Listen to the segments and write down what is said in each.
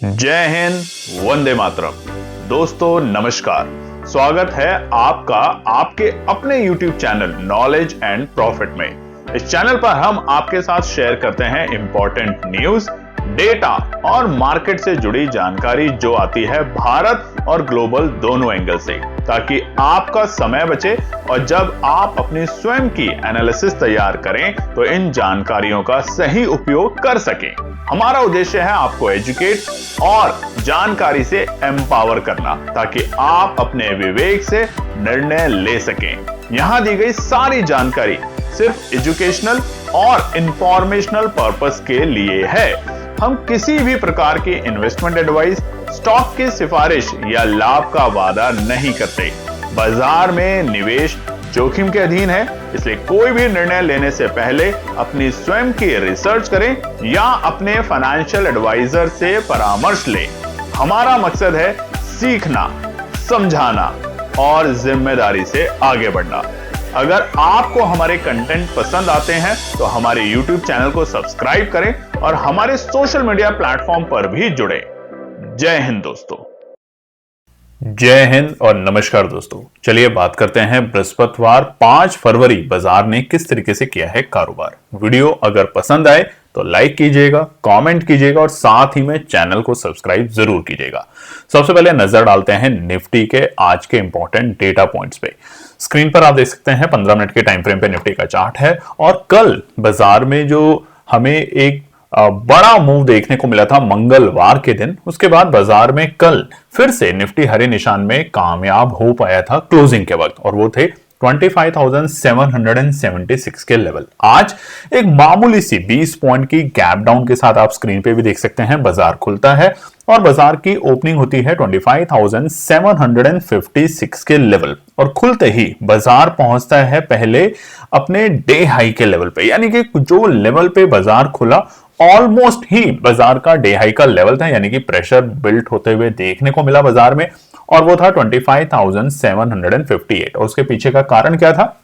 जय हिंद, वंदे मातरम। दोस्तों नमस्कार, स्वागत है आपका आपके अपने YouTube channel knowledge and profit में। इस चैनल पर हम आपके साथ शेयर करते हैं इंपॉर्टेंट न्यूज, डेटा और मार्केट से जुड़ी जानकारी जो आती है भारत और ग्लोबल दोनों एंगल से, ताकि आपका समय बचे और जब आप अपनी स्वयं की एनालिसिस तैयार करें तो इन जानकारियों का सही उपयोग कर सकें। हमारा उद्देश्य है आपको एजुकेट और जानकारी से एम्पावर करना, ताकि आप अपने विवेक से निर्णय ले सकें। यहां दी गई सारी जानकारी सिर्फ एजुकेशनल और इंफॉर्मेशनल पर्पस के लिए है। हम किसी भी प्रकार की इन्वेस्टमेंट एडवाइस, स्टॉक की सिफारिश या लाभ का वादा नहीं करते। बाजार में निवेश जोखिम के अधीन है, इसलिए कोई भी निर्णय लेने से पहले अपनी स्वयं की रिसर्च करें या अपने फाइनेंशियल एडवाइजर से परामर्श लें। हमारा मकसद है सीखना, समझाना और जिम्मेदारी से आगे बढ़ना। अगर आपको हमारे कंटेंट पसंद आते हैं तो हमारे YouTube चैनल को सब्सक्राइब करें और हमारे सोशल मीडिया प्लेटफॉर्म पर भी जुड़ें। जय हिंद दोस्तों। जय हिंद और नमस्कार दोस्तों। चलिए बात करते हैं बृहस्पतिवार 5 फरवरी बाजार ने किस तरीके से किया है कारोबार। वीडियो अगर पसंद आए तो लाइक कीजिएगा, कमेंट कीजिएगा और साथ ही में चैनल को सब्सक्राइब जरूर कीजिएगा। सबसे पहले नजर डालते हैं निफ्टी के आज के इंपॉर्टेंट डेटा पॉइंट्स पे। स्क्रीन पर आप देख सकते हैं 15 मिनट के टाइम फ्रेम पे निफ्टी का चार्ट है और कल बाजार में जो हमें एक बड़ा मूव देखने को मिला था मंगलवार के दिन, उसके बाद बाजार में कल फिर से निफ्टी हरे निशान में कामयाब हो पाया था क्लोजिंग के वक्त, और वो थे 25,776 के लेवल। आज एक मामूली सी 20 पॉइंट की गैप डाउन के साथ आप स्क्रीन पे भी देख सकते हैं बाजार खुलता है और बाजार की ओपनिंग होती है 25,756 के लेवल और खुलते ही बाजार पहुंचता है पहले अपने डे हाई के लेवल पे, यानी कि जो लेवल पे बाजार खुला ऑलमोस्ट ही बाजार का डे हाई का लेवल था, यानी कि प्रेशर बिल्ड होते हुए देखने को मिला बाजार में, और वो था 25,758। और उसके पीछे का कारण क्या था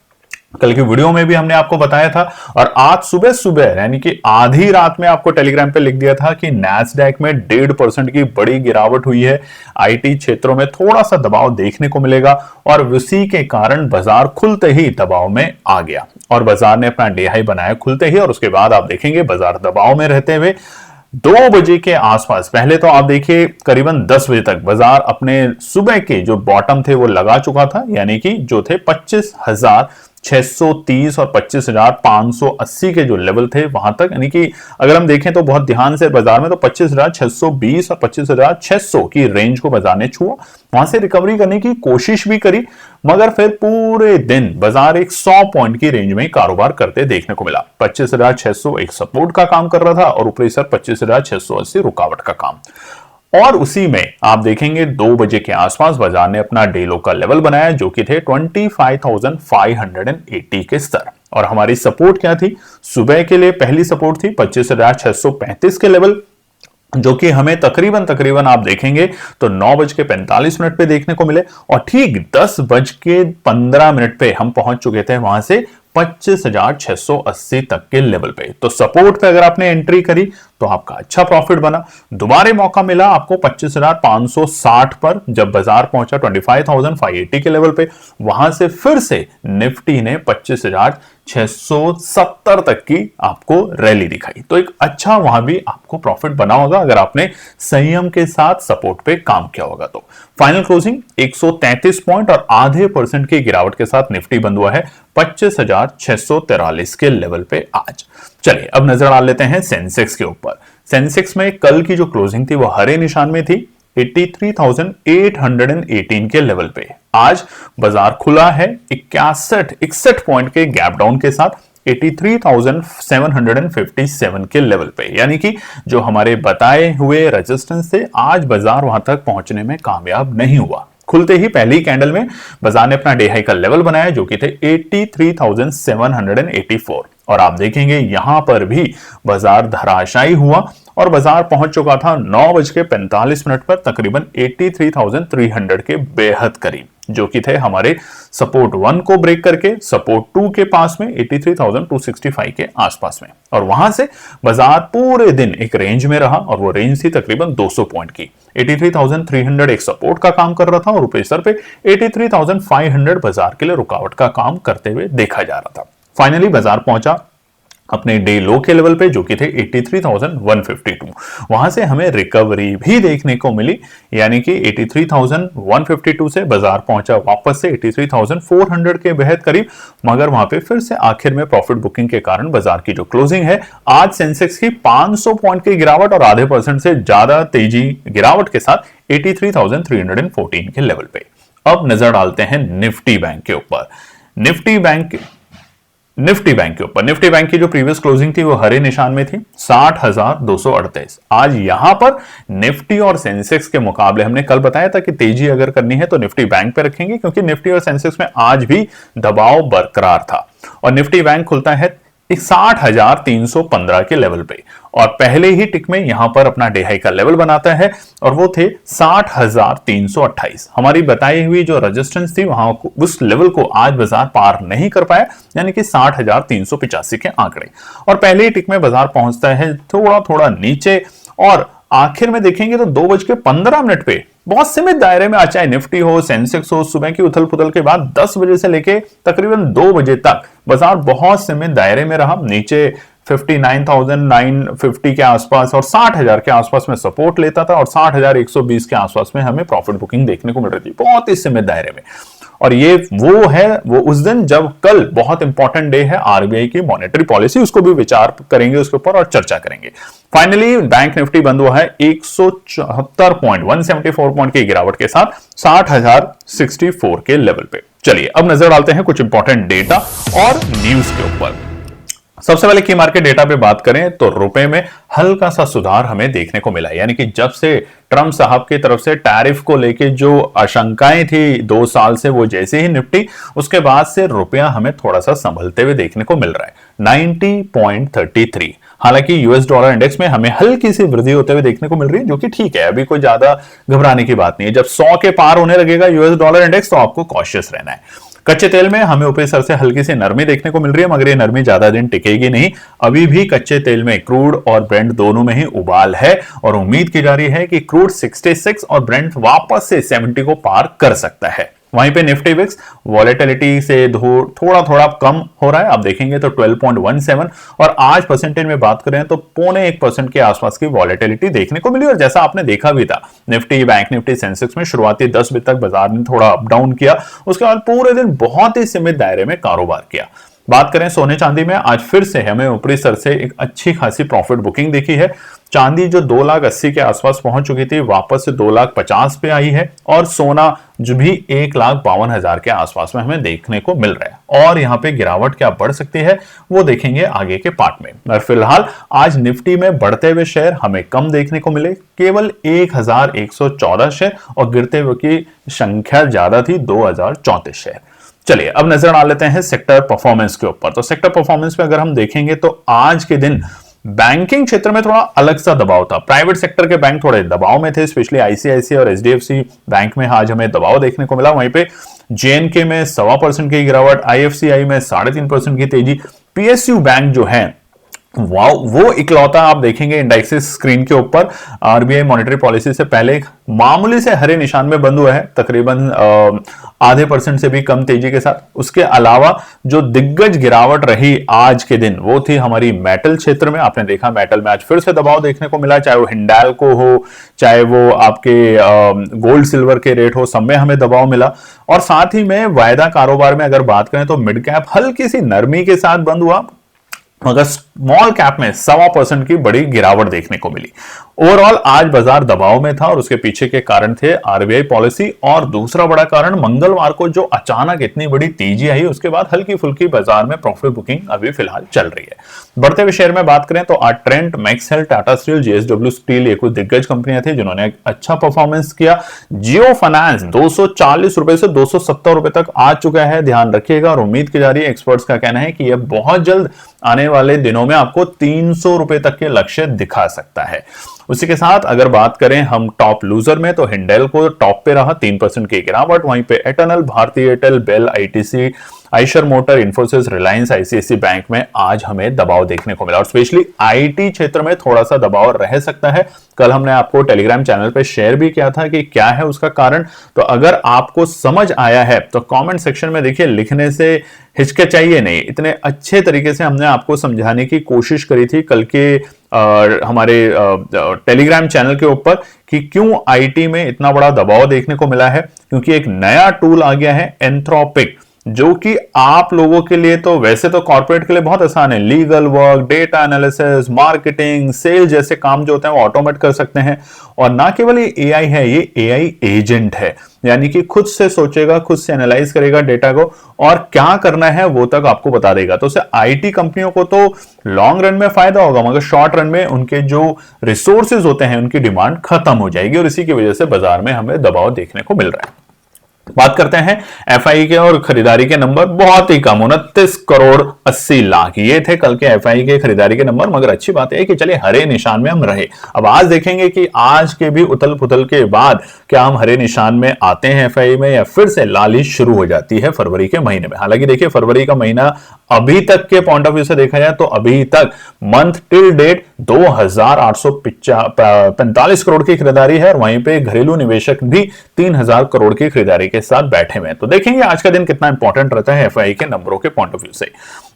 कल की वीडियो में भी हमने आपको बताया था, और आज सुबह सुबह यानी कि आधी रात में आपको टेलीग्राम पे लिख दिया था कि नैस्डैक में 1.5% की बड़ी गिरावट हुई है। आईटी क्षेत्रों में थोड़ा सा दबाव देखने को मिलेगा और उसी के कारण बाजार खुलते ही दबाव में आ गया और बाजार ने अपना डे हाई बनाया खुलते ही। और उसके बाद आप देखेंगे बाजार दबाव में रहते हुए 2 बजे के आसपास, पहले तो आप देखिए करीबन 10 बजे तक बाजार अपने सुबह के जो बॉटम थे वो लगा चुका था, यानी कि जो थे 25,630 और 25,580 के जो लेवल थे वहां तक, यानी कि अगर हम देखें तो बहुत ध्यान से बाजार में तो 25,620 और 25,600 की रेंज को बाजार ने छुआ, वहां से रिकवरी करने की कोशिश भी करी, मगर फिर पूरे दिन बाजार एक 100 पॉइंट की रेंज में कारोबार करते देखने को मिला। 25,600 एक सपोर्ट का काम कर रहा था और ऊपरी सर 25,680 रुकावट का काम। और उसी में आप देखेंगे 2 बजे के आसपास बाजार ने अपना डे लो का लेवल बनाया जो कि थे 25,580 के स्तर। और हमारी सपोर्ट क्या थी सुबह के लिए? पहली सपोर्ट थी 25,635 के लेवल, जो कि हमें तकरीबन आप देखेंगे तो 9:45 पे देखने को मिले, और ठीक 10:15 पे हम पहुंच चुके थे वहां से 25,680 तक के लेवल पे। तो सपोर्ट पे अगर आपने एंट्री करी तो आपका अच्छा प्रॉफिट बना। दोबारा मौका मिला आपको 25,560 पर, जब बाजार पहुंचा 25,580 के लेवल पे, वहां से फिर से निफ्टी ने 25,670 तक की आपको रैली दिखाई। तो एक अच्छा वहां भी आपको प्रॉफिट बना होगा अगर आपने संयम के साथ सपोर्ट पे काम किया होगा। तो फाइनल क्लोजिंग 133 पॉइंट और आधे % की गिरावट के साथ निफ्टी बंद हुआ है 25,643 के लेवल पे आज। चलिए अब नजर डाल लेते हैं सेंसेक्स के ऊपर। सेंसेक्स में कल की जो क्लोजिंग थी वो हरे निशान में थी 83,818 के लेवल पे। आज बाजार खुला है 61 पॉइंट के गैप डाउन के साथ 83,757 के लेवल पे, यानी कि जो हमारे बताए हुए रेजिस्टेंस थे आज बाजार वहां तक पहुंचने में कामयाब नहीं हुआ। खुलते ही पहली कैंडल में बाजार ने अपना डे हाई का लेवल बनाया जो कि थे 83,784, और आप देखेंगे यहां पर भी बाजार धराशायी हुआ और बाजार पहुंच चुका था 9:45 पर तकरीबन 83,300 के बेहद करीब, जो कि थे हमारे सपोर्ट 1 को ब्रेक करके सपोर्ट 2 के पास में 83,265 के आसपास में। और वहां से बाजार पूरे दिन एक रेंज में रहा और वो रेंज थी तकरीबन 200 पॉइंट की। 83,300 एक सपोर्ट का काम कर रहा था और ऊपरी स्तर पे 83,500 बाजार के लिए रुकावट का काम करते हुए देखा जा रहा था। फाइनली बाजार पहुंचा अपने डे लो के लेवल पे, जो कि थे 83,152। वहां से हमें रिकवरी भी देखने को मिली, यानी कि 83,152 से बाजार पहुंचा वापस से 83,400 के बेहद करीब, मगर वहां पे फिर से आखिर में प्रॉफिट बुकिंग के कारण बाजार की जो क्लोजिंग है, आज सेंसेक्स की 500 पॉइंट की गिरावट और आधे % से ज्यादा तेजी गिरावट के साथ 83,314 के लेवल पे। अब नजर डालते हैं निफ्टी बैंक के ऊपर। निफ्टी बैंक की जो प्रीवियस क्लोजिंग थी वो हरे निशान में थी 60,238। आज यहां पर निफ्टी और सेंसेक्स के मुकाबले हमने कल बताया था कि तेजी अगर करनी है तो निफ्टी बैंक पे रखेंगे, क्योंकि निफ्टी और सेंसेक्स में आज भी दबाव बरकरार था और निफ्टी बैंक खुलता है 60,315 के लेवल पे और पहले ही टिक में यहां पर अपना डे हाई का लेवल बनाता है और वो थे 60,328। हमारी बताई हुई जो रेजिस्टेंस थी वहां उस लेवल को आज बाजार पार नहीं कर पाया, यानी कि 60,385 के आंकड़े, और पहले ही टिक में बाजार पहुंचता है थोड़ा थोड़ा नीचे और आखिर में देखेंगे तो 2:15 पे बहुत सीमित दायरे में, चाहे निफ्टी हो सेंसेक्स हो, सुबह की उथल पुथल के बाद 10 बजे से लेके तकरीबन 2 बजे तक बाजार बहुत सीमित दायरे में रहा। नीचे 59,950 के आसपास और 60,000 के आसपास में सपोर्ट लेता था और 60,120 के आसपास में हमें प्रॉफिट बुकिंग देखने को मिल रही थी, बहुत ही सीमित दायरे में। और ये वो उस दिन जब कल बहुत इंपॉर्टेंट डे है आरबीआई की मॉनेटरी पॉलिसी, उसको भी विचार करेंगे उसके ऊपर और चर्चा करेंगे। फाइनली बैंक निफ्टी बंद हुआ है 174 पॉइंट 174 पॉइंट की गिरावट के साथ 60,064 के लेवल पे। चलिए अब नजर डालते हैं कुछ इंपॉर्टेंट डेटा और न्यूज के ऊपर। सबसे पहले की मार्केट डेटा पे बात करें तो रुपए में हल्का सा सुधार हमें देखने को मिला, यानी कि जब से ट्रंप साहब की तरफ से टैरिफ को लेके जो आशंकाएं थी 2 साल से, वो जैसे ही निपटी उसके बाद से रुपया हमें थोड़ा सा संभलते हुए देखने को मिल रहा है 90.33। हालांकि यूएस डॉलर इंडेक्स में हमें हल्की सी वृद्धि होते हुए देखने को मिल रही है, जो कि ठीक है, अभी कोई ज्यादा घबराने की बात नहीं है। जब 100 के पार होने लगेगा यूएस डॉलर इंडेक्स तो आपको कॉशियस रहना है। कच्चे तेल में हमें ऊपरी स्तर से हल्की सी नरमी देखने को मिल रही है, मगर ये नरमी ज्यादा दिन टिकेगी नहीं। अभी भी कच्चे तेल में क्रूड और ब्रेंट दोनों में ही उबाल है और उम्मीद की जा रही है कि क्रूड 66 और ब्रेंट वापस से 70 को पार कर सकता है। वहीं पे निफ्टी विक्स वॉलेटिलिटी से थोड़ा थोड़ा कम हो रहा है, आप देखेंगे तो 12.17, और आज परसेंटेज में बात करें तो 0.25% के आसपास की वॉलेटिलिटी देखने को मिली। और जैसा आपने देखा भी था निफ्टी, बैंक निफ्टी, सेंसेक्स में शुरुआती 10 बजे तक बाजार ने थोड़ा अप डाउन किया, उसके बाद पूरे दिन बहुत ही सीमित दायरे में कारोबार किया। बात करें सोने चांदी में, आज फिर से हमें ऊपरी स्तर से एक अच्छी खासी प्रॉफिट बुकिंग देखी है। चांदी जो 2,80,000 के आसपास पहुंच चुकी थी वापस से 2,50,000 पे आई है और सोना जो भी 1,52,000 के आसपास में हमें देखने को मिल रहा है। और यहां पे गिरावट क्या बढ़ सकती है वो देखेंगे आगे के पार्ट में। और फिलहाल आज निफ्टी में बढ़ते हुए शेयर हमें कम देखने को मिले, केवल 1,114 शेयर, और गिरते हुए की संख्या ज्यादा थी 2,034 शेयर। चलिए अब नजर डाल लेते हैं सेक्टर परफॉर्मेंस के ऊपर। तो सेक्टर परफॉर्मेंस में अगर हम देखेंगे तो आज के दिन बैंकिंग क्षेत्र में थोड़ा अलग सा दबाव था। प्राइवेट सेक्टर के बैंक थोड़े दबाव में थे, स्पेशली आईसीआईसीआई और एचडीएफसी बैंक में आज हमें दबाव देखने को मिला। वहीं पे जेएनके में 1.25% की गिरावट, आईएफसीआई में 3.5% की तेजी, पीएसयू बैंक जो है वो इकलौता आप देखेंगे इंडेक्सेस स्क्रीन के ऊपर आरबीआई मॉनेटरी पॉलिसी से पहले मामूली से हरे निशान में बंद हुआ है, तकरीबन आधे % से भी कम तेजी के साथ। उसके अलावा जो दिग्गज गिरावट रही आज के दिन वो थी हमारी मेटल क्षेत्र में। आपने देखा मेटल में आज फिर से दबाव देखने को मिला, चाहे वो हिंडाल्को हो, चाहे वो आपके गोल्ड सिल्वर के रेट हो, सब में हमें दबाव मिला। और साथ ही में वायदा कारोबार में अगर बात करें तो मिड कैप हल्की सी नरमी के साथ बंद हुआ, मगर स्मॉल कैप में 1.25% की बड़ी गिरावट देखने को मिली। ओवरऑल आज बाजार दबाव में था और उसके पीछे के कारण थे आरबीआई पॉलिसी, और दूसरा बड़ा कारण मंगलवार को जो अचानक इतनी बड़ी तेजी आई उसके बाद हल्की फुल्की बाजार में प्रॉफिट बुकिंग अभी फिलहाल चल रही है। बढ़ते हुए शेयर में बात करें तो आज Trent, max health, Tata steel, JSW steel ये कुछ दिग्गज कंपनियां थी जिन्होंने एक अच्छा परफॉर्मेंस किया। जियो फाइनेंस 240 रुपए से 270 रुपए तक आ चुका है, ध्यान रखिएगा। और उम्मीद की जा रही है, एक्सपर्ट्स का कहना है कि यह बहुत जल्द आने वाले दिनों में आपको 300 रुपए तक के लक्ष्य दिखा सकता है। उसी के साथ अगर बात करें हम टॉप लूजर में, तो हिंडेल को टॉप पे रहा 3% की गिरावट, वहीं पे Eternal, Bharti Airtel, BEL, ITC, Eicher motor, Infosys, Reliance, ICICI bank में आज हमें दबाव देखने को मिला और स्पेशली आईटी क्षेत्र में थोड़ा सा दबाव रह सकता है। कल हमने आपको टेलीग्राम चैनल पे शेयर भी किया था कि क्या है उसका कारण, तो अगर आपको समझ आया है तो कमेंट सेक्शन में देखिए, लिखने से हिचकिचाइए नहीं। इतने अच्छे तरीके से हमने आपको समझाने की कोशिश करी थी कल के हमारे टेलीग्राम चैनल के ऊपर कि क्यों आईटी में इतना बड़ा दबाव देखने को मिला है, क्योंकि एक नया टूल आ गया है एंथ्रोपिक, जो कि आप लोगों के लिए तो वैसे तो कॉर्पोरेट के लिए बहुत आसान है। Legal work, data analysis, marketing, sale जैसे काम जो होते हैं वो ऑटोमेट कर सकते हैं। और ना केवल ये एआई है, ये एआई एजेंट है, यानी कि खुद से सोचेगा, खुद से एनालाइज करेगा डेटा को और क्या करना है वो तक आपको बता देगा। तो उससे आईटी कंपनियों को तो लॉन्ग रन में फायदा होगा, मगर शॉर्ट रन में उनके जो रिसोर्सेज होते हैं उनकी डिमांड खत्म हो जाएगी और इसी की वजह से बाजार में हमें दबाव देखने को मिल रहा है। बात करते हैं एफआई के, और खरीदारी के नंबर बहुत ही कम, 29 करोड़ 80 लाख ये थे कल के एफआई के खरीदारी के नंबर। मगर अच्छी बात है कि चलिए हरे निशान में हम रहे। अब आज देखेंगे कि आज के भी उथल पुथल के बाद क्या हम हरे निशान में आते हैं एफआई में, या फिर से लाली शुरू हो जाती है फरवरी के महीने में। हालांकि देखिए फरवरी का महीना अभी तक के पॉइंट ऑफ व्यू से देखा जाए तो अभी तक मंथ टिल डेट 2845 करोड़ की खरीदारी है और वहीं पे घरेलू निवेशक भी 3000 करोड़ की खरीदारी के साथ बैठे हुए हैं। तो देखेंगे आज का दिन कितना इंपॉर्टेंट रहता है एफआई के नंबरों के पॉइंट ऑफ व्यू से।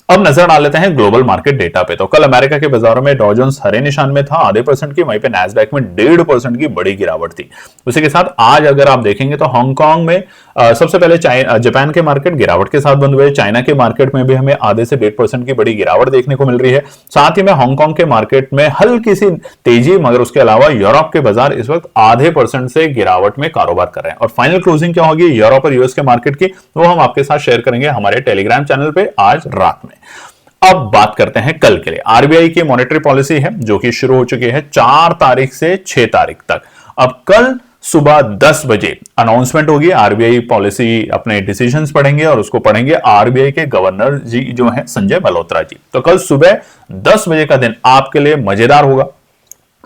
अब नजर डाल लेते हैं ग्लोबल मार्केट डेटा पे। तो कल अमेरिका के बाजारों में डॉ जोन्स हरे निशान में था %0.5 की, वहीं पे नैस्डैक में 1.5% की बड़ी गिरावट थी। उसी के साथ आज अगर आप देखेंगे तो हांगकांग में सबसे पहले जापान के मार्केट गिरावट के साथ बंद हुए। चाइना के मार्केट में भी हमें आधे से 1.5% की बड़ी गिरावट देखने को मिल रही है। साथ ही में हांगकांग के मार्केट में हल्की सी तेजी, मगर उसके अलावा यूरोप के बाजार इस वक्त आधे % से गिरावट में कारोबार कर रहे हैं। और फाइनल क्लोजिंग क्या होगी यूरोप और यूएस के मार्केट की, वो हम आपके साथ शेयर करेंगे हमारे टेलीग्राम चैनल पे आज रात में। अब बात करते हैं कल के लिए। आरबीआई की मॉनेटरी पॉलिसी है जो कि शुरू हो चुकी है 4 तारीख से 6 तारीख तक। अब कल सुबह 10 बजे अनाउंसमेंट होगी। आरबीआई पॉलिसी अपने डिसीजंस पढ़ेंगे और उसको पढ़ेंगे आरबीआई के गवर्नर जी जो है संजय मल्होत्रा जी। तो कल सुबह 10 बजे का दिन आपके लिए मजेदार होगा।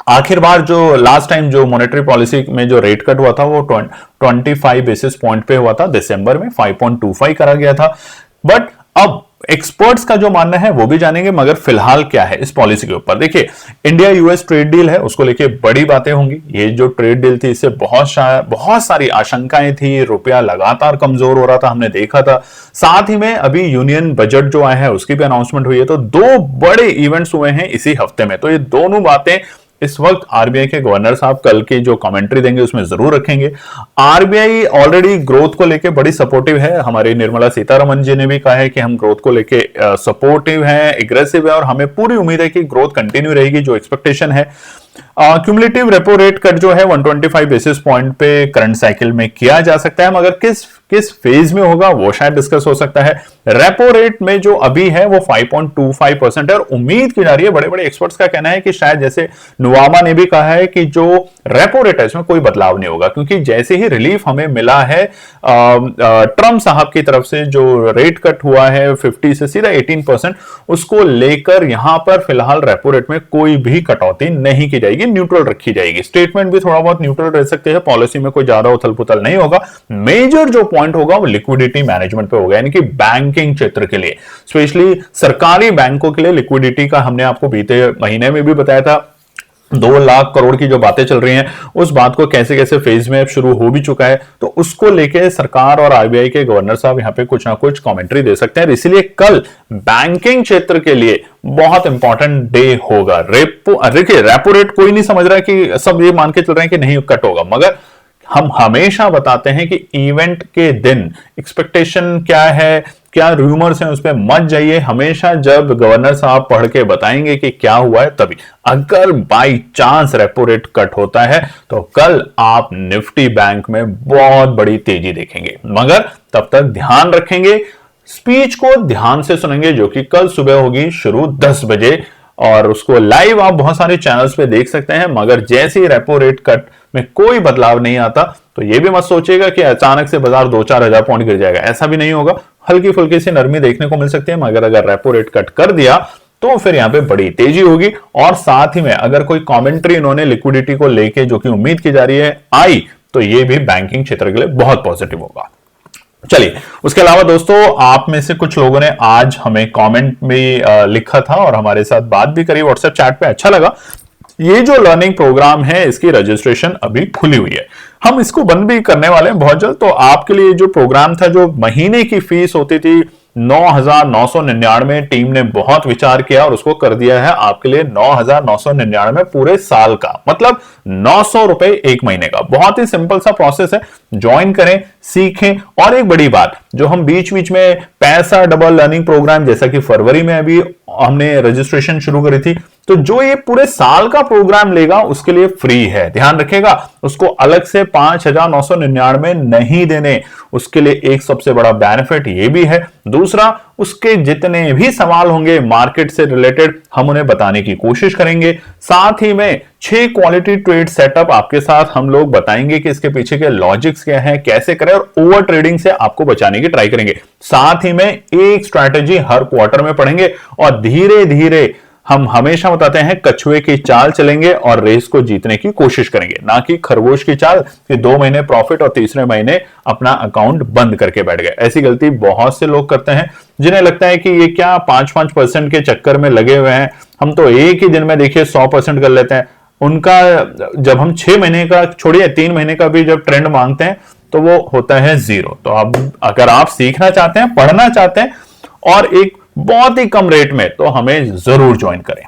आखिर बार जो लास्ट टाइम जो मॉनेटरी पॉलिसी में जो रेट कट हुआ था वो 25 बेसिस पॉइंट पे हुआ था, दिसंबर में 5.25 करा गया था। बट अब एक्सपर्ट्स का जो मानना है वो भी जानेंगे, मगर फिलहाल क्या है इस पॉलिसी के ऊपर। देखिए इंडिया यूएस ट्रेड डील है, उसको लेके बड़ी बातें होंगी। ये जो ट्रेड डील थी इससे बहुत सारी आशंकाएं थी, रुपया लगातार कमजोर हो रहा था, हमने देखा था। साथ ही में अभी यूनियन बजट जो आया है उसकी भी अनाउंसमेंट हुई है। तो 2 बड़े इवेंट्स हुए हैं इसी हफ्ते में। तो ये दोनों बातें इस वक्त आरबीआई के गवर्नर साहब कल की जो कमेंट्री देंगे उसमें जरूर रखेंगे। आरबीआई ऑलरेडी ग्रोथ को लेके बड़ी सपोर्टिव है। हमारी निर्मला सीतारमण जी ने भी कहा है कि हम ग्रोथ को लेके सपोर्टिव हैं, एग्रेसिव है और हमें पूरी उम्मीद है कि ग्रोथ कंटिन्यू रहेगी जो एक्सपेक्टेशन है। क्यूमुलेटिव रेपो रेट कट जो है 125 बेसिस पॉइंट पे करंट साइकिल में किया जा सकता है, मगर किस फेज में होगा वो शायद डिस्कस हो सकता है। रेपो रेट में जो अभी है वो 5.25% है और उम्मीद की जा रही है, बड़े बड़े एक्सपर्ट्स का कहना है कि शायद जैसे नुवामा ने भी कहा है कि जो रेपो रेट है इसमें कोई बदलाव नहीं होगा, क्योंकि जैसे ही रिलीफ हमें मिला है ट्रम्प साहब की तरफ से जो रेट कट हुआ है 50 से सीधा 18%, उसको लेकर यहां पर फिलहाल रेपो रेट में कोई भी कटौती नहीं की जाएगी, न्यूट्रल रखी जाएगी। स्टेटमेंट भी थोड़ा बहुत न्यूट्रल रह सकते हैं, पॉलिसी में कोई ज्यादा उथल पुथल नहीं होगा। मेजर जो पॉइंट होगा वो लिक्विडिटी मैनेजमेंट पे होगा, यानी कि बैंकिंग क्षेत्र के लिए, स्पेशली सरकारी बैंकों के लिए लिक्विडिटी का हमने आपको बीते महीने में भी बताया था। 2 लाख करोड़ की जो बातें चल रही हैं उस बात को कैसे कैसे फेज में शुरू हो भी चुका है, तो उसको लेके सरकार और आरबीआई के गवर्नर साहब यहां पे कुछ ना कुछ कमेंट्री दे सकते हैं। इसलिए कल बैंकिंग क्षेत्र के लिए बहुत इंपॉर्टेंट डे होगा। देखिए रेपो रेट कोई नहीं समझ रहा है कि सब ये मान के चल रहे हैं कि नहीं कट होगा, मगर हम हमेशा बताते हैं कि इवेंट के दिन एक्सपेक्टेशन क्या है, क्या रूमर्स हैं, उस पर मत जाइए। हमेशा जब गवर्नर साहब पढ़ के बताएंगे कि क्या हुआ है तभी। अगर by chance repo rate cut होता है तो कल आप निफ्टी बैंक में बहुत बड़ी तेजी देखेंगे, मगर तब तक ध्यान रखेंगे, स्पीच को ध्यान से सुनेंगे जो कि कल सुबह होगी शुरू 10 बजे, और उसको लाइव आप बहुत सारे चैनल्स पे देख सकते हैं। मगर जैसे ही रेपो रेट कट में कोई बदलाव नहीं आता तो ये भी मत सोचिएगा कि अचानक से बाजार 2-4 हजार पॉइंट गिर जाएगा, ऐसा भी नहीं होगा। हल्की फुल्की सी नरमी देखने को मिल सकती है, मगर अगर रेपो रेट कट कर दिया तो फिर यहां पे बड़ी तेजी होगी। और साथ ही में अगर कोई कमेंट्री इन्होंने लिक्विडिटी को लेके जो कि उम्मीद की जा रही है आई, तो ये भी बैंकिंग क्षेत्र के लिए बहुत पॉजिटिव होगा। चलिए, उसके अलावा दोस्तों आप में से कुछ लोगों ने आज हमें कमेंट में लिखा था और हमारे साथ बात भी करी व्हाट्सएप चैट पे, अच्छा लगा। ये जो लर्निंग प्रोग्राम है इसकी रजिस्ट्रेशन अभी खुली हुई है, हम इसको बंद भी करने वाले हैं बहुत जल्द। तो आपके लिए जो प्रोग्राम था, जो महीने की फीस होती थी 9,999, टीम ने बहुत विचार किया और उसको कर दिया है आपके लिए 9,999 पूरे साल का, मतलब 900 रुपए एक महीने का। बहुत ही सिंपल सा प्रोसेस है, ज्वाइन करें, सीखें। और एक बड़ी बात, जो हम बीच बीच में पैसा डबल लर्निंग प्रोग्राम, जैसा कि फरवरी में अभी हमने रजिस्ट्रेशन शुरू करी थी, तो जो ये पूरे साल का प्रोग्राम लेगा उसके लिए फ्री है, ध्यान रखिएगा। उसको अलग से 5,999 नहीं देने, उसके लिए एक सबसे बड़ा बेनिफिट ये भी है। दूसरा, उसके जितने भी सवाल होंगे मार्केट से रिलेटेड, हम उन्हें बताने की कोशिश करेंगे। साथ ही में 6 क्वालिटी ट्रेड सेटअप आपके साथ हम लोग बताएंगे कि इसके पीछे के लॉजिक्स क्या हैं, कैसे करें, और ओवर ट्रेडिंग से आपको बचाने की ट्राई करेंगे। साथ ही में एक स्ट्रैटेजी हर क्वार्टर में पढ़ेंगे और धीरे धीरे हम हमेशा बताते हैं कछुए की चाल चलेंगे और रेस को जीतने की कोशिश करेंगे, ना कि खरगोश की चाल कि 2 महीने प्रॉफिट और तीसरे महीने अपना अकाउंट बंद करके बैठ गए। ऐसी गलती बहुत से लोग करते हैं, जिन्हें लगता है कि ये क्या 5% के चक्कर में लगे हुए हैं, हम तो एक ही दिन में देखिए 100% कर लेते हैं। उनका जब हम 6 महीने का छोड़िए 3 महीने का भी जब ट्रेंड मांगते हैं तो वो होता है 0। तो अब अगर आप सीखना चाहते हैं, पढ़ना चाहते हैं और एक बहुत ही कम रेट में, तो हमें जरूर ज्वाइन करें।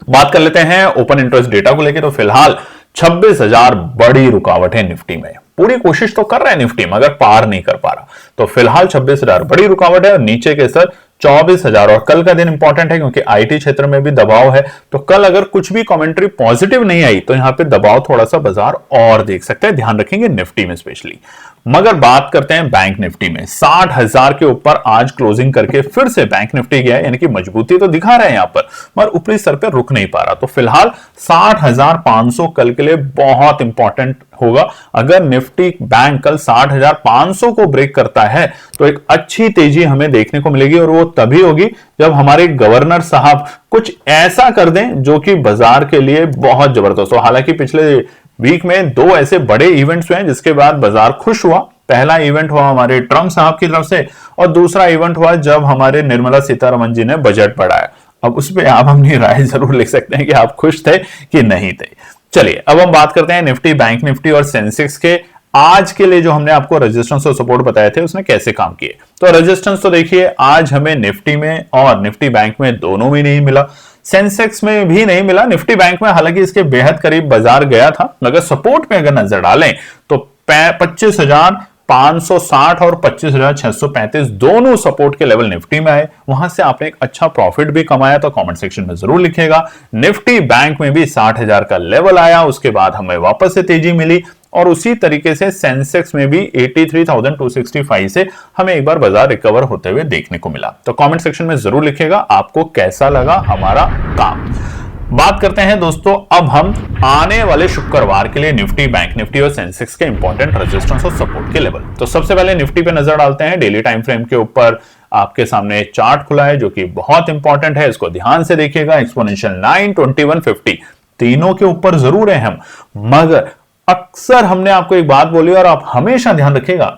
बात कर लेते हैं ओपन इंटरेस्ट डेटा को लेकर। तो फिलहाल 26,000 बड़ी रुकावट है निफ्टी में। पूरी कोशिश तो कर रहे हैं निफ्टी मगर पार नहीं कर पा रहा। तो फिलहाल 26,000 बड़ी रुकावट है और नीचे के स्तर 24,000। और कल का दिन इंपॉर्टेंट है क्योंकि आईटी क्षेत्र में भी दबाव है। तो कल अगर कुछ भी कमेंट्री पॉजिटिव नहीं आई तो यहां पे दबाव थोड़ा सा बाजार और देख सकते हैं, ध्यान रखेंगे निफ्टी में स्पेशली। मगर बात करते हैं बैंक निफ्टी में। 60,000 के ऊपर आज क्लोजिंग करके फिर से बैंक निफ्टी गया है, यानी कि मजबूती तो दिखा रहे हैं यहां पर, मगर ऊपरी स्तर पर रुक नहीं पा रहा। तो फिलहाल 60,500 कल के लिए बहुत इंपॉर्टेंट होगा। अगर निफ्टी बैंक कल 60,500 को ब्रेक करता है तो एक अच्छी तेजी हमें देखने को मिलेगी, और वो तभी होगी जब हमारे गवर्नर साहब कुछ ऐसा कर दें जो कि बाजार के लिए बहुत जबरदस्त हो। हालांकि पिछले वीक में 2 ऐसे बड़े इवेंट्स हुए हैं जिसके बाद बाजार खुश हुआ। पहला इवेंट हुआ हमारे ट्रंप साहब की तरफ से और दूसरा इवेंट हुआ जब हमारे निर्मला सीतारमण जी ने बजट बढ़ाया। अब उस पर आप अपनी राय जरूर लिख सकते हैं कि आप खुश थे कि नहीं थे। चलिए अब हम बात करते हैं निफ्टी, बैंक निफ्टी और सेंसेक्स के। आज के लिए जो हमने आपको रेजिस्टेंस और सपोर्ट बताए थे उसने कैसे काम किए। तो रेजिस्टेंस तो देखिए आज हमें निफ्टी में और निफ्टी बैंक में दोनों में नहीं मिला, सेंसेक्स में भी नहीं मिला। निफ्टी बैंक में हालांकि इसके बेहद करीब बाजार गया था, मगर सपोर्ट में अगर नजर डालें तो 25,560 और 25,635 दोनों सपोर्ट के लेवल निफ्टी में आए। वहां से आपने एक अच्छा प्रॉफिट भी कमाया, तो कमेंट सेक्शन में जरूर लिखिएगा। निफ्टी बैंक में भी 60,000 का लेवल आया, उसके बाद हमें वापस से तेजी मिली और उसी तरीके से सेंसेक्स में भी 83,265 से हमें एक बार बाजार रिकवर होते हुए देखने को मिला। तो कमेंट सेक्शन में जरूर लिखिएगा आपको कैसा लगा हमारा काम। बात करते हैं दोस्तों अब हम आने वाले शुक्रवार के लिए निफ्टी, बैंक निफ्टी और सेंसेक्स के इंपॉर्टेंट रेजिस्टेंस और सपोर्ट के लेवल। तो सबसे पहले निफ्टी पे नजर डालते हैं। डेली टाइम फ्रेम के ऊपर आपके सामने चार्ट खुला है जो कि बहुत इंपॉर्टेंट है, इसको ध्यान से देखिएगा। एक्सपोनेंशियल 9, 21, 50 तीनों के ऊपर जरूर है हम, मगर अक्सर हमने आपको एक बात बोली और आप हमेशा ध्यान रखिएगा,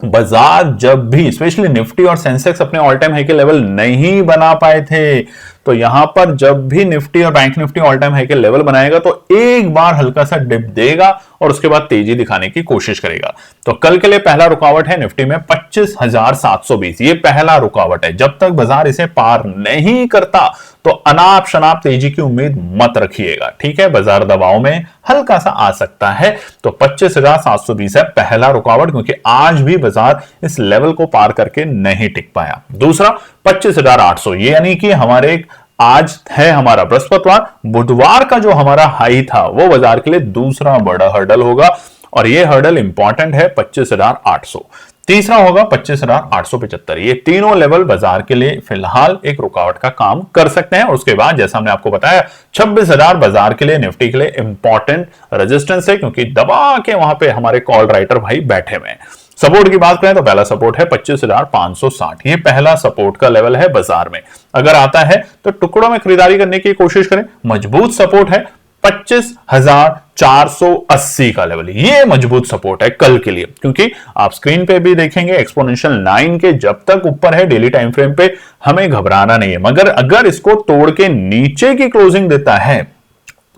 बाजार जब भी स्पेशली निफ्टी और सेंसेक्स अपने ऑल टाइम हाई के लेवल नहीं बना पाए थे, तो यहां पर जब भी निफ्टी और bank Nifty all time high के लेवल बनाएगा तो एक बार हल्का सा डिप देगा और उसके बाद तेजी दिखाने की कोशिश करेगा। तो कल के लिए पहला रुकावट है निफ्टी में 25,720। ये पहला रुकावट है, जब तक बाजार इसे पार नहीं करता तो अनाप शनाप तेजी की उम्मीद मत रखिएगा, ठीक है। बाजार दबाव में हल्का सा आ सकता है। तो 25,720 है पहला रुकावट, क्योंकि आज भी बाजार इस लेवल को पार करके नहीं टिक पाया। दूसरा 25,800, ये यानी कि हमारे आज है हमारा बृहस्पतिवार, बुधवार का जो हमारा हाई था वो बाजार के लिए दूसरा बड़ा हर्डल होगा और ये हर्डल इंपॉर्टेंट है 25,800। तीसरा होगा 25,875। ये तीनों लेवल बाजार के लिए फिलहाल एक रुकावट का काम कर सकते हैं। और उसके बाद जैसा हमने आपको बताया 26,000 बाजार के लिए, निफ्टी के लिए इंपॉर्टेंट रेजिस्टेंस है, क्योंकि दबा के वहां पे हमारे कॉल राइटर भाई बैठे हुए हैं। सपोर्ट की बात करें तो पहला सपोर्ट है 25,560। ये पहला सपोर्ट का लेवल है बाजार में, अगर आता है तो टुकड़ों में खरीदारी करने की कोशिश करें। मजबूत सपोर्ट है 25,480 का लेवल, ये मजबूत सपोर्ट है कल के लिए, क्योंकि आप स्क्रीन पे भी देखेंगे एक्सपोनेंशियल 9 के जब तक ऊपर है डेली टाइम फ्रेम पे हमें घबराना नहीं है, मगर अगर इसको तोड़ के नीचे की क्लोजिंग देता है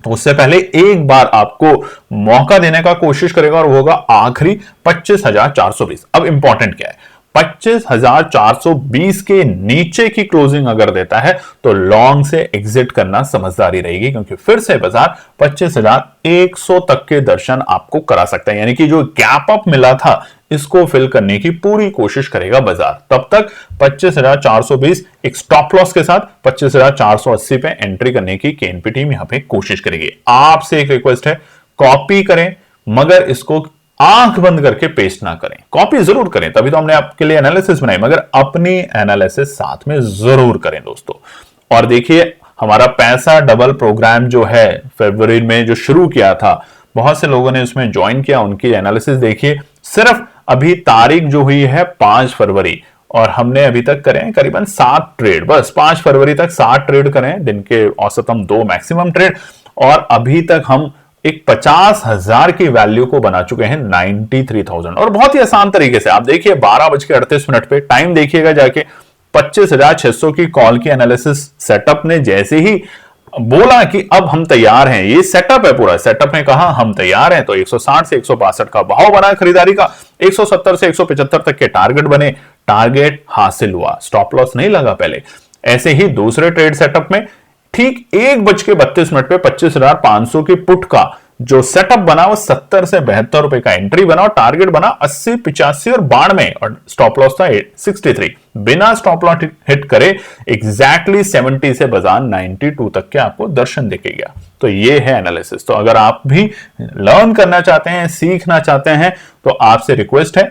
तो उससे पहले एक बार आपको मौका देने का कोशिश करेगा और वो होगा आखिरी 25,420। अब इंपॉर्टेंट क्या है, 25,420 के नीचे की क्लोजिंग अगर देता है तो लॉन्ग से एग्जिट करना समझदारी रहेगी, क्योंकि फिर से बाजार 25,100 तक के दर्शन आपको करा सकता है, यानी कि जो गैप अप मिला था इसको फिल करने की पूरी कोशिश करेगा बाजार। तब तक 25,420 एक स्टॉप लॉस के साथ 25,480 पे एंट्री करने की केएनपी टीम यहां पे कोशिश करेगी। आपसे एक रिक्वेस्ट है, कॉपी करें मगर इसको आंख बंद करके पेस्ट ना करें। कॉपी जरूर करें, तभी तो हमने आपके लिए एनालिसिस बनाई, मगर अपनी एनालिसिस साथ में जरूर करें दोस्तों। और देखिए हमारा पैसा डबल प्रोग्राम जो है फरवरी में जो शुरू किया था, बहुत से लोगों ने उसमें ज्वाइन किया, उनकी एनालिसिस देखिए। सिर्फ अभी तारीख जो हुई है 5 फरवरी और हमने अभी तक करें करीबन 7 ट्रेड, बस 5 फरवरी तक 7 ट्रेड करें, दिन के औसतम 2 मैक्सिमम ट्रेड, और अभी तक हम एक 50,000 की वैल्यू को बना चुके हैं 93,000। और बहुत ही आसान तरीके से आप देखिए 12:38 पे टाइम देखिएगा जाके, 25,600 की कॉल की एनालिसिस सेटअप ने जैसे ही बोला कि अब हम तैयार हैं, ये सेटअप है पूरा, सेटअप ने कहा हम तैयार हैं, तो 160 से 162 का भाव बना खरीदारी का, 170 से 175 तक के टारगेट बने, टारगेट हासिल हुआ, स्टॉप लॉस नहीं लगा पहले। ऐसे ही दूसरे ट्रेड सेटअप में ठीक 1:32 पे 25,500 की पुट का जो सेटअप बना वो 70 से 72 रुपए का एंट्री बना और टारगेट बना 80, 85 और 92 और स्टॉप लॉस था 63। बिना स्टॉप लॉस हिट करे एग्जैक्टली 70 से बाजार 92 तक के आपको दर्शन दिखेगा। तो ये है एनालिसिस। तो अगर आप भी लर्न करना चाहते हैं, सीखना चाहते हैं, तो आपसे रिक्वेस्ट है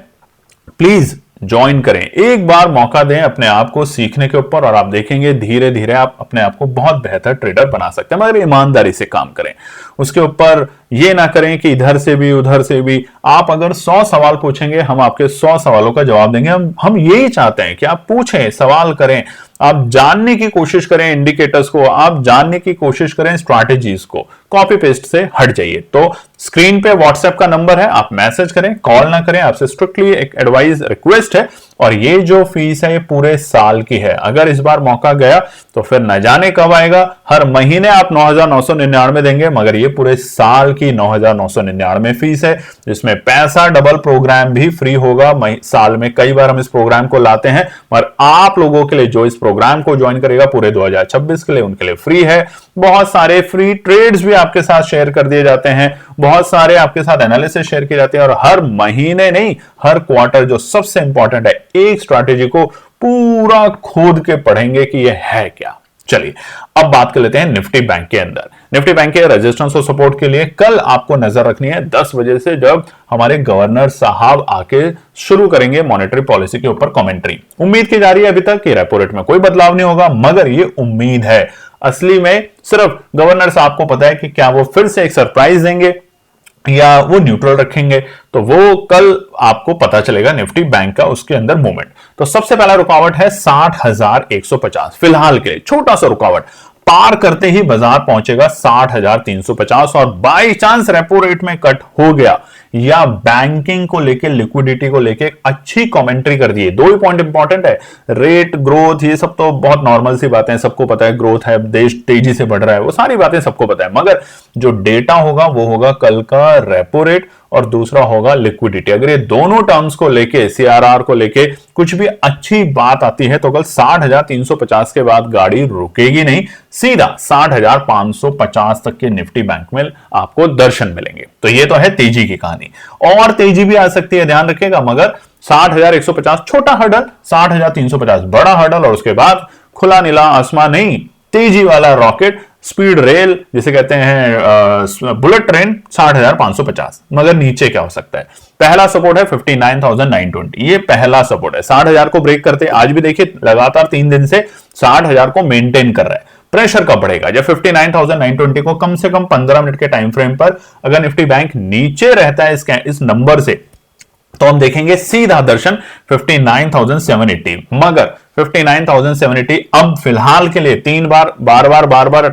प्लीज ज्वाइन करें, एक बार मौका दें अपने आप को सीखने के ऊपर, और आप देखेंगे धीरे धीरे आप अपने आप को बहुत बेहतर ट्रेडर बना सकते हैं, मगर ईमानदारी से काम करें। उसके ऊपर ये ना करें कि इधर से भी उधर से भी। आप अगर 100 सवाल पूछेंगे हम आपके 100 सवालों का जवाब देंगे। हम यही चाहते हैं कि आप पूछें, सवाल करें, आप जानने की कोशिश करें इंडिकेटर्स को, आप जानने की कोशिश करें स्ट्रैटेजीज को, कॉपी पेस्ट से हट जाइए। तो स्क्रीन पे व्हाट्सएप का नंबर है, आप मैसेज करें, कॉल ना करें, आपसे स्ट्रिक्टली एक एडवाइस रिक्वेस्ट है। और ये जो फीस है ये पूरे साल की है, अगर इस बार मौका गया तो फिर न जाने कब आएगा। हर महीने आप 9,999 देंगे, मगर ये पूरे साल की 9,999 फीस है, जिसमें पैसा डबल प्रोग्राम भी फ्री होगा। साल में कई बार हम इस प्रोग्राम को लाते हैं, मगर आप लोगों के लिए जो इस प्रोग्राम को ज्वाइन करेगा पूरे 2026 के लिए, उनके लिए फ्री है। बहुत सारे फ्री ट्रेड्स भी आपके साथ शेयर कर दिए जाते हैं, बहुत सारे आपके साथ एनालिसिस शेयर किए जाते हैं, और हर महीने नहीं हर क्वार्टर जो सबसे इंपॉर्टेंट है, एक स्ट्रैटेजी को पूरा खोद के पढ़ेंगे कि यह है क्या। चलिए अब बात कर लेते हैं निफ्टी बैंक के अंदर। निफ्टी बैंक के रेजिस्टेंस और सपोर्ट के लिए कल आपको नजर रखनी है 10 बजे से, जब हमारे गवर्नर साहब आके शुरू करेंगे मॉनेटरी पॉलिसी के ऊपर कमेंट्री। उम्मीद की जा रही है अभी तक कि रेपो रेट में कोई बदलाव नहीं होगा, मगर ये उम्मीद है, असली में सिर्फ गवर्नर साहब को पता है कि क्या वो फिर से एक सरप्राइज देंगे या वो न्यूट्रल रखेंगे। तो वो कल आपको पता चलेगा निफ्टी बैंक का उसके अंदर मूवमेंट। तो सबसे पहला रुकावट है 60,150, फिलहाल के लिए छोटा सा रुकावट, पार करते ही बाजार पहुंचेगा 60,350। और बाई चांस रेपो रेट में कट हो गया या बैंकिंग को लेके, लिक्विडिटी को लेके अच्छी कमेंट्री कर दी है, 2 ही पॉइंट इंपॉर्टेंट है, रेट, ग्रोथ, ये सब तो बहुत नॉर्मल सी बातें हैं, सबको पता है, ग्रोथ है, देश तेजी से बढ़ रहा है, वो सारी बातें सबको पता है, मगर जो डेटा होगा वो होगा कल का रेपो रेट और दूसरा होगा लिक्विडिटी। अगर ये दोनों टर्म्स को लेके, सीआरआर को लेके कुछ भी अच्छी बात आती है तो कल 60,350 के बाद गाड़ी रुकेगी नहीं, सीधा 60,550 तक के निफ्टी बैंक में आपको दर्शन मिलेंगे। तो ये तो है तेजी की कहानी, और तेजी भी आ सकती है, ध्यान रखिएगा, मगर 60,150 छोटा हर्डल, 60,350 बड़ा हर्डल, और उसके बाद खुला नीला आसमान नहीं, तेजी वाला रॉकेट, स्पीड रेल जिसे कहते हैं, बुलेट ट्रेन 60,550। मगर नीचे क्या हो सकता है? पहला सपोर्ट है 59,920, ये पहला सपोर्ट है। 60,000 को ब्रेक करते, आज भी देखिए लगातार 3 दिन से 60,000 को मेंटेन कर रहा है। प्रेशर कब बढ़ेगा? जब 59,920 को कम से कम 15 मिनट के टाइम फ्रेम पर अगर निफ्टी बैंक नीचे रहता है इस नंबर से, तो हम देखेंगे सीधा दर्शन 59,780, मगर 59,780 अब फिलहाल के लिए 3 बार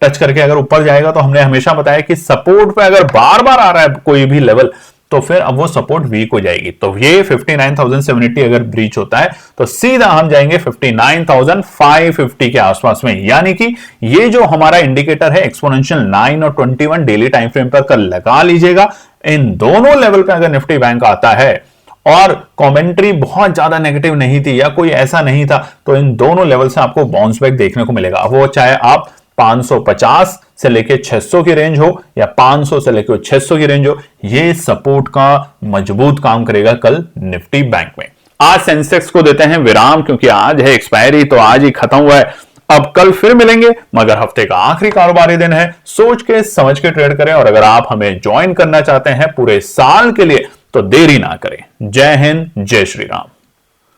टच करके अगर ऊपर जाएगा तो हमने हमेशा बताया कि सपोर्ट पे अगर बार बार आ रहा है कोई भी लेवल तो फिर अब वो सपोर्ट वीक हो जाएगी। तो ये 59,780 अगर ब्रीच होता है तो सीधा हम जाएंगे 59,550 के आसपास में, यानी कि ये जो हमारा इंडिकेटर है एक्सपोनेंशियल 9 और 21 डेली टाइम फ्रेम पर कल लगा लीजिएगा। इन दोनों लेवल पे अगर निफ्टी बैंक आता है और कमेंट्री बहुत ज्यादा नेगेटिव नहीं थी या कोई ऐसा नहीं था, तो इन दोनों लेवल से आपको बाउंस बैक देखने को मिलेगा। वो चाहे आप 550 से लेके 600 की रेंज हो या 500 से लेके 600 की रेंज हो, ये सपोर्ट का मजबूत काम करेगा कल निफ्टी बैंक में। आज सेंसेक्स को देते हैं विराम, क्योंकि आज है एक्सपायरी, तो आज ही खत्म हुआ है। अब कल फिर मिलेंगे, मगर हफ्ते का आखिरी कारोबारी दिन है, सोच के समझ के ट्रेड करें। और अगर आप हमें ज्वाइन करना चाहते हैं पूरे साल के लिए तो देरी ना करें। जय हिंद, जय श्री राम।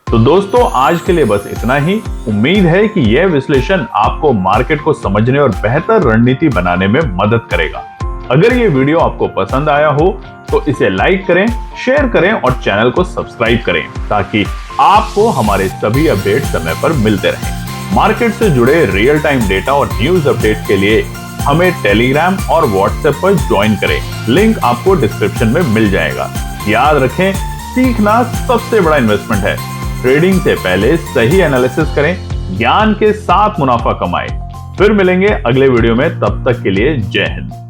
तो दोस्तों आज के लिए बस इतना ही। उम्मीद है कि यह विश्लेषण आपको मार्केट को समझने और बेहतर रणनीति बनाने में मदद करेगा। अगर ये वीडियो आपको पसंद आया हो तो इसे लाइक करें, शेयर करें और चैनल को सब्सक्राइब करें, ताकि आपको हमारे सभी अपडेट समय पर मिलते रहें। मार्केट से जुड़े रियल टाइम डेटा और न्यूज अपडेट के लिए हमें टेलीग्राम और व्हाट्सएप पर ज्वाइन करें। लिंक आपको डिस्क्रिप्शन में मिल जाएगा। याद रखें, सीखना सबसे बड़ा इन्वेस्टमेंट है। ट्रेडिंग से पहले सही एनालिसिस करें, ज्ञान के साथ मुनाफा कमाएं। फिर मिलेंगे अगले वीडियो में, तब तक के लिए जय हिंद।